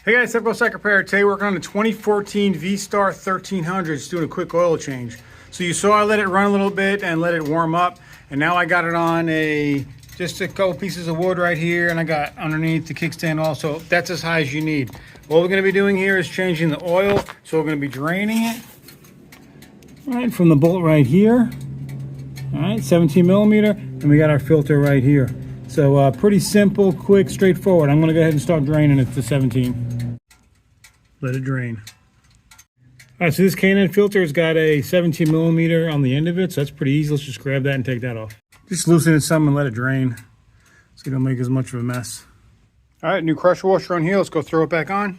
Hey guys, Tepcocyclerepair. Today working on the 2014 V Star 1300. Just doing a quick oil change. So you saw I let it run a little bit and let it warm up, and now I got it on just a couple pieces of wood right here, and I got underneath the kickstand also. That's as high as you need. What we're going to be doing here is changing the oil. So we're going to be draining it right from the bolt right here. All right, 17 millimeter, and we got our filter right here. So pretty simple, quick, straightforward. I'm going to go ahead and start draining it to 17. Let it drain. All right, so this K&N filter has got a 17 millimeter on the end of it, so that's pretty easy. Let's just grab that and take that off. Just loosen it some and let it drain so you don't make as much of a mess. All right, new pressure washer on here. Let's go throw it back on.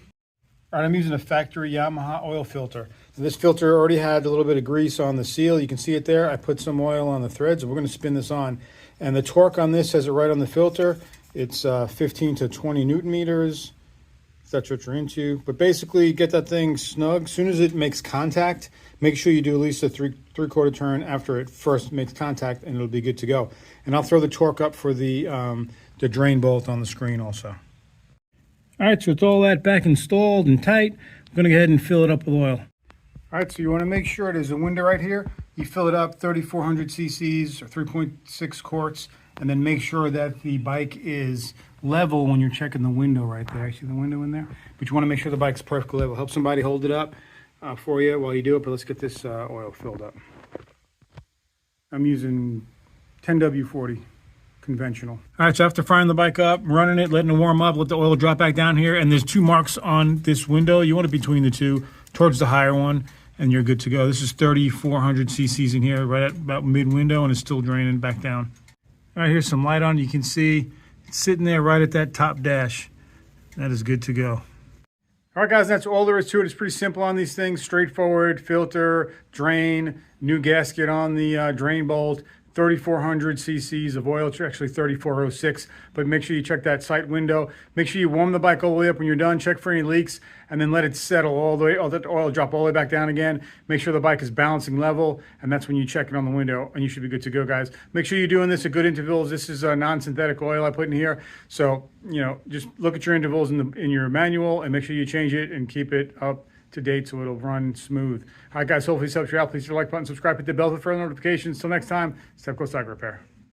All right, I'm using a factory Yamaha oil filter. So this filter already had a little bit of grease on the seal. You can see it there. I put some oil on the threads, and we're going to spin this on. And the torque on this says it right on the filter. It's 15 to 20 Newton meters. If that's what you're into. But basically, get that thing snug. As soon as it makes contact, make sure you do at least a three-quarter turn after it first makes contact, and it'll be good to go. And I'll throw the torque up for the drain bolt on the screen also. All right, so it's all that back installed and tight. I'm going to go ahead and fill it up with oil. All right, so you want to make sure there's a window right here. You fill it up 3,400 cc's or 3.6 quarts, and then make sure that the bike is level when you're checking the window right there. See the window in there? But you want to make sure the bike's perfectly level. Help somebody hold it up for you while you do it, but let's get this oil filled up. I'm using 10W40 conventional. All right, so after firing the bike up, running it, letting it warm up, let the oil drop back down here, and there's two marks on this window. You want it between the two, towards the higher one, and you're good to go. This is 3,400 cc's in here, right at about mid-window, and it's still draining back down. All right, here's some light on. You can see it's sitting there right at that top dash. That is good to go. All right, guys, that's all there is to it. It's pretty simple on these things. Straightforward, filter, drain, new gasket on the drain bolt, 3,400 cc's of oil. It's actually 3,406, but make sure you check that sight window. Make sure you warm the bike all the way up when you're done. Check for any leaks, and then let it settle all the way, let the oil drop all the way back down again. Make sure the bike is balancing level, and that's when you check it on the window, and you should be good to go, guys. Make sure you're doing this at good intervals. This is a non-synthetic oil I put in here, so just look at your intervals in your manual, and make sure you change it and keep it up to date so it'll run smooth. All right, guys, hopefully this helps you out. Please hit the like button, subscribe, hit the bell for further notifications. Till next time, it's Tepcocyclerepair.